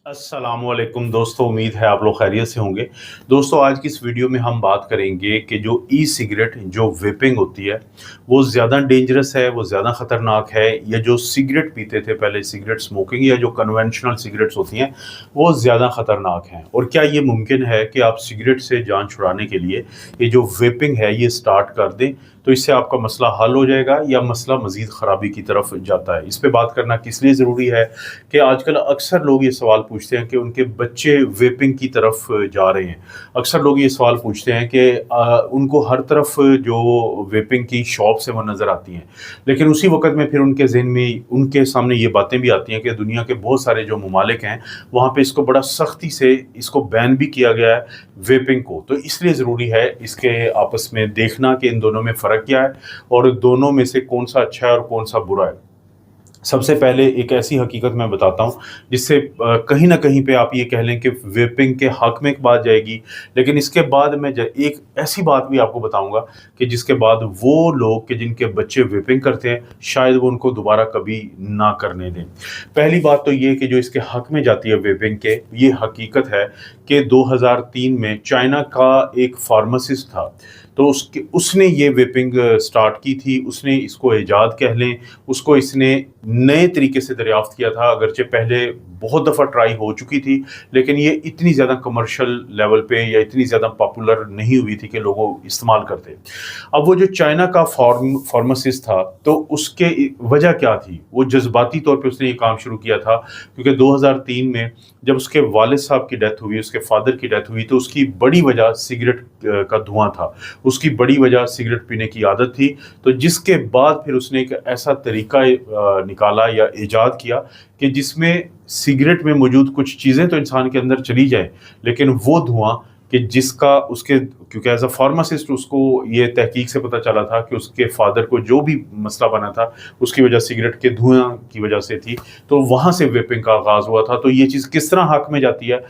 अस्सलाम वालेकुम दोस्तों, उम्मीद है आप लोग खैरियत से होंगे। दोस्तों, आज की इस वीडियो में हम बात करेंगे कि जो ई सिगरेट जो वेपिंग होती है वो ज़्यादा डेंजरस है, वो ज़्यादा ख़तरनाक है, या जो सिगरेट पीते थे पहले सिगरेट स्मोकिंग या जो कन्वेंशनल सिगरेट्स होती हैं वो ज़्यादा ख़तरनाक हैं। और क्या ये मुमकिन है कि आप सिगरेट से जान छुड़ाने के लिए ये जो वेपिंग है ये स्टार्ट कर दें, तो इससे आपका मसला हल हो जाएगा या मसला मज़ीद ख़राबी की तरफ जाता है। इस पे बात करना किस लिए ज़रूरी है कि आजकल अक्सर लोग ये सवाल पूछते हैं कि उनके बच्चे वेपिंग की तरफ जा रहे हैं। अक्सर लोग ये सवाल पूछते हैं कि उनको हर तरफ जो वेपिंग की शॉप्स हैं वो नज़र आती हैं, लेकिन उसी वक़्त में फिर उनके ज़हन में उनके सामने ये बातें भी आती हैं कि दुनिया के बहुत सारे जो ममालिक हैं वहाँ पे इसको बड़ा सख्ती से इसको बैन भी किया गया है वेपिंग को। तो इसलिए ज़रूरी है इसके आपस में देखना कि इन दोनों में फ़र्क क्या है और दोनों में से कौन सा अच्छा है और कौन सा बुरा है। सबसे पहले एक ऐसी हकीकत मैं बताता हूँ जिससे कहीं न कहीं पे आप ये कह लें कि वेपिंग के हक़ में एक बात जाएगी, लेकिन इसके बाद मैं एक ऐसी बात भी आपको बताऊँगा कि जिसके बाद वो लोग कि जिनके बच्चे वेपिंग करते हैं शायद वो उनको दोबारा कभी ना करने दें। पहली बात तो ये कि जो इसके हक़ में जाती है वेपिंग के, ये हकीकत है कि 2003 में चाइना का एक फार्मासिस्ट था, तो उसने ये वेपिंग स्टार्ट की थी। उसने इसको इजाद कह लें, उसको इसने नए तरीके से दरियाफ्त किया था, अगरचे पहले बहुत दफ़ा ट्राई हो चुकी थी, लेकिन ये इतनी ज़्यादा कमर्शियल लेवल पे या इतनी ज़्यादा पॉपुलर नहीं हुई थी कि लोग इस्तेमाल करते। अब वो जो चाइना का फार्मासिस्ट था, तो उसके वजह क्या थी? वो जज्बाती तौर पे उसने ये काम शुरू किया था क्योंकि 2003 में जब उसके वालिद साहब की डेथ हुई, उसके फादर की डेथ हुई, तो उसकी बड़ी वजह सिगरेट का धुआं था। उसकी बड़ी वजह सिगरेट पीने की आदत थी। तो जिसके बाद फिर उसने एक ऐसा तरीका निकाला या ईजाद किया कि जिसमें सिगरेट में मौजूद कुछ चीज़ें तो इंसान के अंदर चली जाए, लेकिन वो धुआं कि जिसका उसके, क्योंकि एज अ फार्मासिस्ट उसको ये तहकीक से पता चला था कि उसके फादर को जो भी मसला बना था उसकी वजह सिगरेट के धुआं की वजह से थी, तो वहाँ से वेपिंग का आगाज़ हुआ था। तो ये चीज़ किस तरह हक़ में जाती है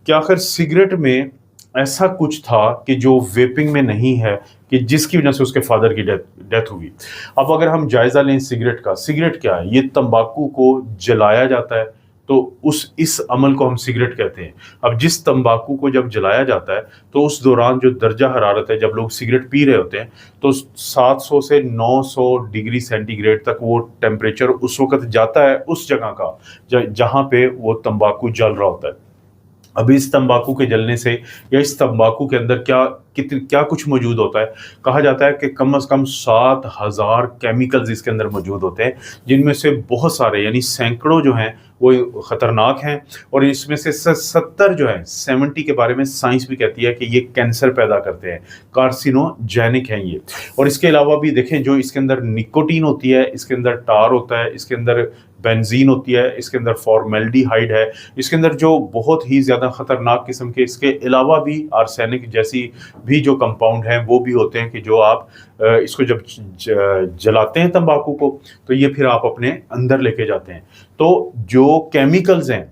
कि आखिर सिगरेट में ऐसा कुछ था कि जो वेपिंग में नहीं है कि जिसकी वजह से उसके फादर की डेथ हुई। अब अगर हम जायज़ा लें सिगरेट का, सिगरेट क्या है? ये तंबाकू को जलाया जाता है, तो इस अमल को हम सिगरेट कहते हैं। अब जिस तंबाकू को जब जलाया जाता है तो उस दौरान जो दर्जा हरारत है, जब लोग सिगरेट पी रहे होते हैं तो 700 से 900 डिग्री सेंटीग्रेड तक वो टेम्परेचर उस वक़्त जाता है उस जगह का जहाँ पे वो तंबाकू जल रहा होता है। अब इस तंबाकू के जलने से या इस तंबाकू के अंदर क्या कुछ मौजूद होता है, कहा जाता है कि कम से कम 7000 केमिकल्स इसके अंदर मौजूद होते हैं, जिनमें से बहुत सारे यानी सैकड़ों जो हैं वो ख़तरनाक हैं, और इसमें से 70 जो है 70 के बारे में साइंस भी कहती है कि ये कैंसर पैदा करते हैं, कार्सिनोजेनिक हैं ये। और इसके अलावा भी देखें, जो इसके अंदर निकोटीन होती है, इसके अंदर टार होता है, इसके अंदर बेंजीन होती है, इसके अंदर फॉर्मेल्डिहाइड है, इसके अंदर जो बहुत ही ज़्यादा ख़तरनाक किस्म के, इसके अलावा भी आर्सेनिक जैसी भी जो कंपाउंड हैं वो भी होते हैं कि जो आप इसको जब जलाते हैं तंबाकू को, तो ये फिर आप अपने अंदर लेके जाते हैं। तो जो केमिकल्स हैं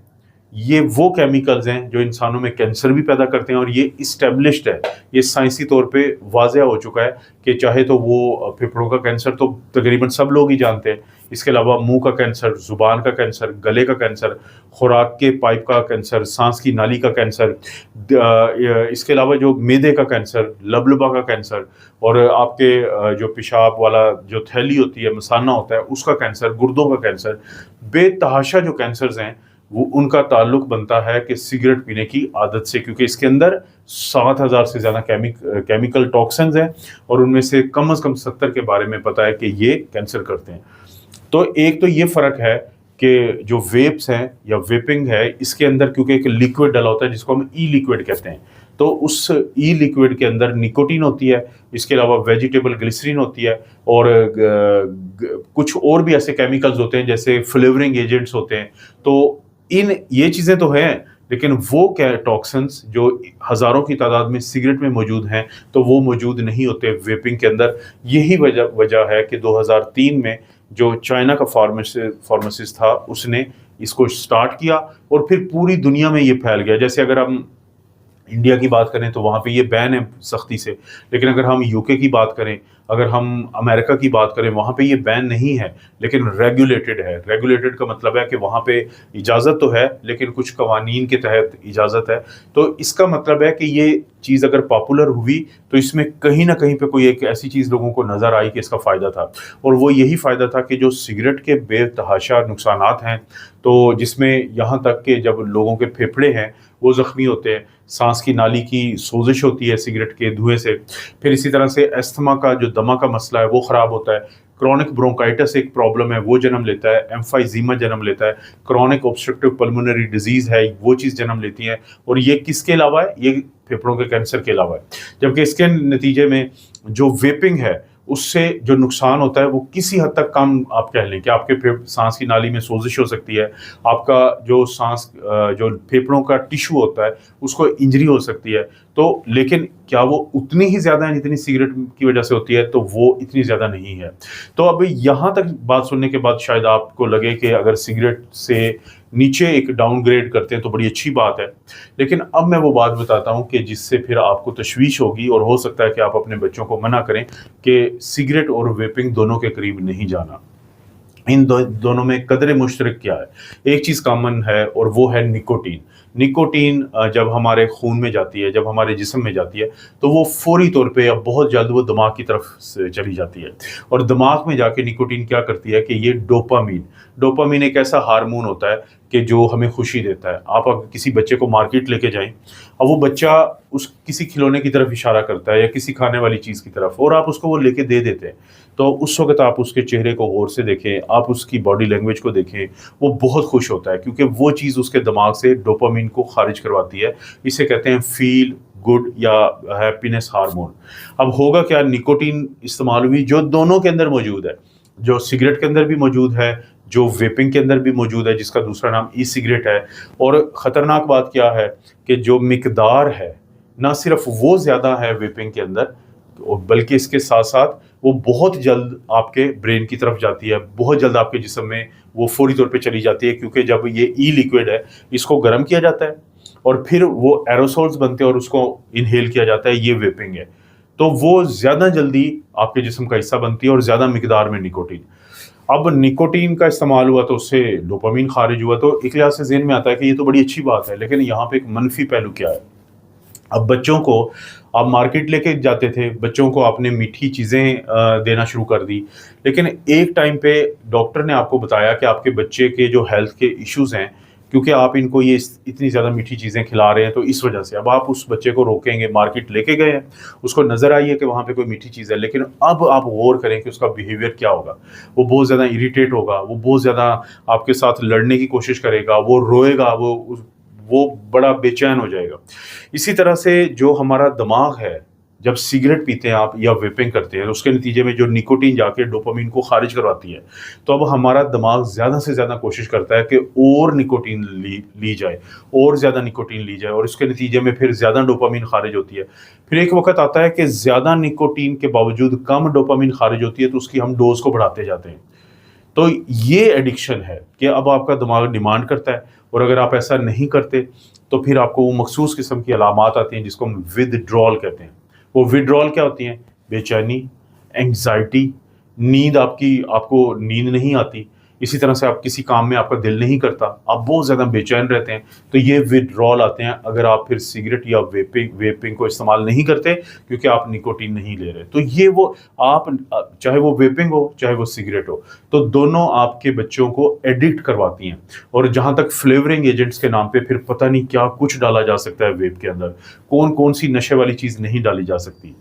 ये वो केमिकल्स हैं जो इंसानों में कैंसर भी पैदा करते हैं, और ये इस्टेब्लिश्ड है, ये साइंसी तौर पे वाज़ेह हो चुका है कि चाहे तो वो फेफड़ों का कैंसर तो तकरीबन सब लोग ही जानते हैं, इसके अलावा मुंह का कैंसर, ज़ुबान का कैंसर, गले का कैंसर, खुराक के पाइप का कैंसर, सांस की नाली का कैंसर, इसके अलावा जो मैदे का कैंसर, लबलबा का कैंसर, और आपके जो पेशाब वाला जो थैली होती है, मसाना होता है, उसका कैंसर, गुर्दों का कैंसर, बेतहाशा जो कैंसर्स हैं वो उनका ताल्लुक बनता है कि सिगरेट पीने की आदत से, क्योंकि इसके अंदर 7000 से ज़्यादा केमिकल टॉक्सिन्स हैं, और उनमें से कम 70 के बारे में पता है कि ये कैंसर करते हैं। तो एक तो ये फ़र्क है कि जो वेप्स हैं या वेपिंग है, इसके अंदर क्योंकि एक लिक्विड डला होता है जिसको हम ई लिक्विड कहते हैं, तो उस ई लिक्विड के अंदर निकोटीन होती है, इसके अलावा वेजिटेबल ग्लिसरीन होती है, और कुछ और भी ऐसे केमिकल्स होते हैं जैसे फ्लेवरिंग एजेंट्स होते हैं। तो ये चीज़ें तो हैं, लेकिन वो क्या टॉक्सिन्स जो हज़ारों की तादाद में सिगरेट में मौजूद हैं तो वो मौजूद नहीं होते वेपिंग के अंदर। यही वजह है कि 2003 में जो चाइना का फार्मासिस्ट था उसने इसको स्टार्ट किया और फिर पूरी दुनिया में ये फैल गया। जैसे अगर हम इंडिया की बात करें तो वहाँ पे ये बैन है सख्ती से, लेकिन अगर हम यूके की बात करें, اگر ہم امریکہ کی بات کریں وہاں پہ یہ بین نہیں ہے لیکن ریگولیٹڈ ہے. ریگولیٹڈ کا مطلب ہے کہ وہاں پہ اجازت تو ہے لیکن کچھ قوانین کے تحت اجازت ہے. تو اس کا مطلب ہے کہ یہ چیز اگر پاپولر ہوئی تو اس میں کہیں نہ کہیں پہ کوئی ایک ایسی چیز لوگوں کو نظر آئی کہ اس کا فائدہ تھا, اور وہ یہی فائدہ تھا کہ جو سگریٹ کے بے تحاشا نقصانات ہیں, تو جس میں یہاں تک کہ جب لوگوں کے پھیپھڑے ہیں وہ زخمی ہوتے ہیں, سانس کی نالی کی سوزش ہوتی ہے سگریٹ کے دھوئیں سے, پھر اسی طرح سے استھما کا جو دمہ کا مسئلہ ہے وہ خراب ہوتا ہے, کرونک برونکائٹس ایک پرابلم ہے وہ جنم لیتا ہے, ایمفائزیما جنم لیتا ہے, کرونک اوبسٹرکٹیو پلمونری ڈیزیز ہے وہ چیز جنم لیتی ہے, اور یہ کس کے علاوہ ہے, یہ پھیپھڑوں کے کینسر کے علاوہ ہے. جبکہ اس کے نتیجے میں جو ویپنگ ہے اس سے جو نقصان ہوتا ہے وہ کسی حد تک کم آپ کہہ لیں کہ آپ کے سانس کی نالی میں سوزش ہو سکتی ہے, آپ کا جو سانس جو پھیپھڑوں کا ٹیشو ہوتا ہے اس کو انجری ہو سکتی ہے, تو لیکن کیا وہ اتنی ہی زیادہ ہے جتنی سگریٹ کی وجہ سے ہوتی ہے, تو وہ اتنی زیادہ نہیں ہے. تو اب یہاں تک بات سننے کے بعد شاید آپ کو لگے کہ اگر سگریٹ سے نیچے ایک ڈاؤن گریڈ کرتے ہیں تو بڑی اچھی بات ہے, لیکن اب میں وہ بات بتاتا ہوں کہ جس سے پھر آپ کو تشویش ہوگی اور ہو سکتا ہے کہ آپ اپنے بچوں کو منع کریں کہ سگریٹ اور ویپنگ دونوں کے قریب نہیں جانا. ان دونوں میں قدر مشترک کیا ہے؟ ایک چیز کامن ہے اور وہ ہے نکوٹین. نکوٹین جب ہمارے خون میں جاتی ہے, جب ہمارے جسم میں جاتی ہے, تو وہ فوری طور پہ یا بہت جلد وہ دماغ کی طرف سے چلی جاتی ہے, اور دماغ میں جا کے نکوٹین کیا کرتی ہے کہ یہ ڈوپامین ایک ایسا ہارمون ہوتا ہے کہ جو ہمیں خوشی دیتا ہے. آپ اگر کسی بچے کو مارکیٹ لے کے جائیں, اب وہ بچہ اس کسی کھلونے کی طرف اشارہ کرتا ہے یا کسی کھانے والی چیز کی طرف, اور آپ اس کو وہ لے کے دے دیتے ہیں, تو اس وقت آپ اس کے چہرے کو غور سے دیکھیں, آپ اس کی باڈی لینگویج کو دیکھیں, وہ بہت خوش ہوتا ہے کیونکہ وہ چیز اس کے دماغ سے ڈوپامین کو خارج کرواتی ہے. اسے کہتے ہیں فیل گڈ یا ہیپینس ہارمون. اب ہوگا کیا, نکوٹین استعمال ہوئی جو دونوں کے اندر موجود ہے, جو سگریٹ کے اندر بھی موجود ہے, جو ویپنگ کے اندر بھی موجود ہے جس کا دوسرا نام ای سگریٹ ہے. اور خطرناک بات کیا ہے کہ جو مقدار ہے نہ صرف وہ زیادہ ہے ویپنگ کے اندر, بلکہ اس کے ساتھ ساتھ وہ بہت جلد آپ کے برین کی طرف جاتی ہے, بہت جلد آپ کے جسم میں وہ فوری طور پہ چلی جاتی ہے, کیونکہ جب یہ ای لیکوڈ ہے اس کو گرم کیا جاتا ہے اور پھر وہ ایروسولز بنتے ہیں اور اس کو انہیل کیا جاتا ہے, یہ ویپنگ ہے. تو وہ زیادہ جلدی آپ کے جسم کا حصہ بنتی ہے اور زیادہ مقدار میں نکوٹین. اب نکوٹین کا استعمال ہوا تو اس سے ڈوپامین خارج ہوا, تو ایک لحاظ سے ذہن میں آتا ہے کہ یہ تو بڑی اچھی بات ہے, لیکن یہاں پہ ایک منفی پہلو کیا ہے. اب بچوں کو آپ مارکیٹ لے کے جاتے تھے, بچوں کو آپ نے میٹھی چیزیں دینا شروع کر دی, لیکن ایک ٹائم پہ ڈاکٹر نے آپ کو بتایا کہ آپ کے بچے کے جو ہیلتھ کے ایشوز ہیں, کیونکہ آپ ان کو یہ اتنی زیادہ میٹھی چیزیں کھلا رہے ہیں, تو اس وجہ سے اب آپ اس بچے کو روکیں گے. مارکیٹ لے کے گئے ہیں, اس کو نظر آئی ہے کہ وہاں پہ کوئی میٹھی چیز ہے, لیکن اب آپ غور کریں کہ اس کا بیہیویئر کیا ہوگا. وہ بہت زیادہ اریٹیٹ ہوگا, وہ بہت زیادہ آپ کے ساتھ لڑنے کی کوشش کرے گا, وہ روئے گا, وہ بڑا بے چین ہو جائے گا. اسی طرح سے جو ہمارا دماغ ہے, جب سگریٹ پیتے ہیں آپ یا ویپنگ کرتے ہیں, اس کے نتیجے میں جو نکوٹین جا کے ڈوپامین کو خارج کرواتی ہے, تو اب ہمارا دماغ زیادہ سے زیادہ کوشش کرتا ہے کہ اور نکوٹین لی جائے, اور زیادہ نکوٹین لی جائے, اور اس کے نتیجے میں پھر زیادہ ڈوپامین خارج ہوتی ہے. پھر ایک وقت آتا ہے کہ زیادہ نکوٹین کے باوجود کم ڈوپامین خارج ہوتی ہے, تو اس کی ہم ڈوز کو بڑھاتے جاتے ہیں. تو یہ ایڈکشن ہے کہ اب آپ کا دماغ ڈیمانڈ کرتا ہے, اور اگر آپ ایسا نہیں کرتے تو پھر آپ کو وہ مخصوص قسم کی علامات آتی ہیں جس کو ہم ودڈرال کہتے ہیں. وہ ودڈرال کیا ہوتی ہیں؟ بے چینی, اینگزائٹی, نیند, آپ کو نیند نہیں آتی, اسی طرح سے آپ کسی کام میں آپ کا دل نہیں کرتا, آپ بہت زیادہ بے چین رہتے ہیں. تو یہ ودڈرال آتے ہیں اگر آپ پھر سگریٹ یا ویپنگ کو استعمال نہیں کرتے, کیونکہ آپ نکوٹین نہیں لے رہے. تو یہ وہ آپ چاہے وہ ویپنگ ہو چاہے وہ سگریٹ ہو, تو دونوں آپ کے بچوں کو ایڈکٹ کرواتی ہیں. اور جہاں تک فلیورنگ ایجنٹس کے نام پہ پھر پتہ نہیں کیا کچھ ڈالا جا سکتا ہے ویپ کے اندر, کون سی نشے والی چیز نہیں ڈالی جا سکتی.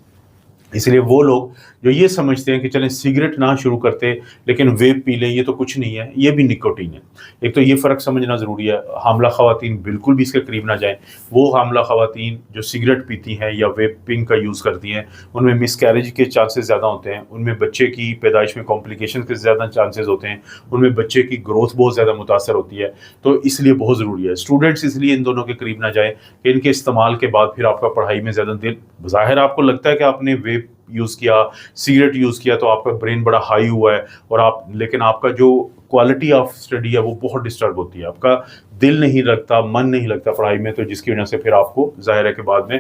اس لیے وہ لوگ جو یہ سمجھتے ہیں کہ چلیں سگریٹ نہ شروع کرتے لیکن ویپ پی لیں, یہ تو کچھ نہیں ہے, یہ بھی نکوٹین ہے. ایک تو یہ فرق سمجھنا ضروری ہے. حاملہ خواتین بالکل بھی اس کے قریب نہ جائیں. وہ حاملہ خواتین جو سگریٹ پیتی ہیں یا ویپنگ کا یوز کرتی ہیں, ان میں مس کیریج کے چانسز زیادہ ہوتے ہیں, ان میں بچے کی پیدائش میں کمپلیکیشن کے زیادہ چانسز ہوتے ہیں, ان میں بچے کی گروتھ بہت زیادہ متاثر ہوتی ہے. تو اس لیے بہت ضروری ہے. اسٹوڈنٹس اس لیے ان دونوں کے قریب نہ جائیں کہ ان کے استعمال کے بعد پھر آپ کا پڑھائی میں زیادہ دل, ظاہر آپ کو لگتا ہے کہ آپ نے ویپ यूज़ किया, सिगरेट यूज़ किया तो आपका ब्रेन बड़ा हाई हुआ है और लेकिन आपका जो क्वालिटी ऑफ स्टडी है वो बहुत डिस्टर्ब होती है, आपका दिल नहीं लगता, मन नहीं लगता पढ़ाई में, तो जिसकी वजह से फिर आपको ज़ाहिर है कि बाद में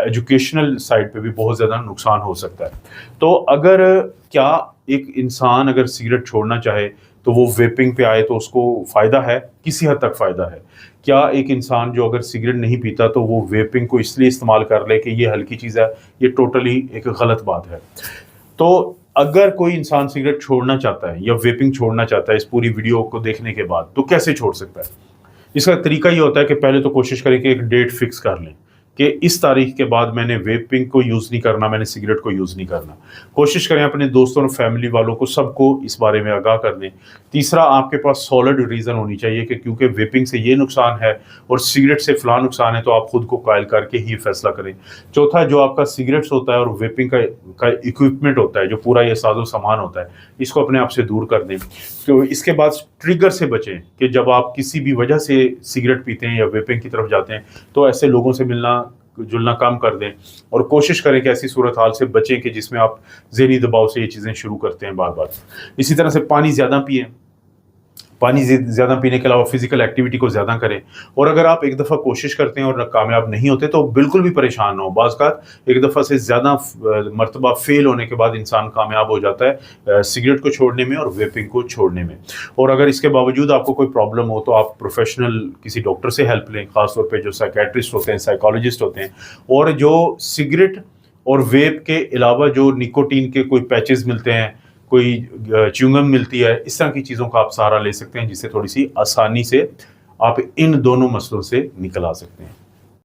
एजुकेशनल साइड पे भी बहुत ज़्यादा नुकसान हो सकता है। तो अगर क्या एक इंसान अगर सिगरेट छोड़ना चाहे तो वो वेपिंग पे आए तो उसको फ़ायदा है? किसी हद तक फ़ायदा है। क्या एक इंसान जो अगर सिगरेट नहीं पीता तो वो वेपिंग को इसलिए इस्तेमाल कर ले कि ये हल्की चीज़ है? ये टोटली एक गलत बात है। तो अगर कोई इंसान सिगरेट छोड़ना चाहता है या वेपिंग छोड़ना चाहता है इस पूरी वीडियो को देखने के बाद, तो कैसे छोड़ सकता है? इसका तरीका ये होता है कि पहले तो कोशिश करें कि एक डेट फिक्स कर लें कि इस तारीख के बाद मैंने वेपिंग को यूज़ नहीं करना, मैंने सिगरेट को यूज़ नहीं करना। कोशिश करें अपने दोस्तों और फैमिली वालों को सबको इस बारे में आगाह कर दें। तीसरा, आपके पास सॉलिड रीज़न होनी चाहिए कि क्योंकि वेपिंग से ये नुकसान है और सिगरेट से फ़लाँ नुकसान है, तो आप खुद को कायल करके ही फैसला करें। चौथा, जो आपका सिगरेट्स होता है और वेपिंग का इक्विपमेंट होता है, जो पूरा ये साजो सामान होता है, इसको अपने आप से दूर कर दें। तो इसके बाद ट्रिगर से बचें कि जब आप किसी भी वजह से सिगरेट पीते हैं या वेपिंग की तरफ जाते हैं तो ऐसे लोगों से मिलना जुलना कम कर दें और कोशिश करें कि ऐसी सूरत हाल से बचें कि जिसमें आप ज़हनी दबाव से ये चीज़ें शुरू करते हैं बार बार। इसी तरह से पानी ज़्यादा पिएं, पानी ज़्यादा पीने के अलावा फिजिकल एक्टिविटी को ज़्यादा करें। और अगर आप एक दफ़ा कोशिश करते हैं और कामयाब नहीं होते तो बिल्कुल भी परेशान ना हो। बाज़ का एक दफ़ा से ज़्यादा मरतबा फेल होने के बाद इंसान कामयाब हो जाता है सिगरेट को छोड़ने में और वेपिंग को छोड़ने में। और अगर इसके बावजूद आपको कोई प्रॉब्लम हो तो आप प्रोफेशनल किसी डॉक्टर से हेल्प लें, ख़ासतौर पर जो साइकेट्रिस्ट होते हैं, साइकोलॉजिस्ट होते हैं। और जो सिगरेट और वेप के अलावा जो निकोटीन के कोई पैचेस मिलते हैं, कोई च्युइंगम मिलती है, इस तरह की चीज़ों का आप सहारा ले सकते हैं जिससे थोड़ी सी आसानी से आप इन दोनों मसलों से निकल आ सकते हैं।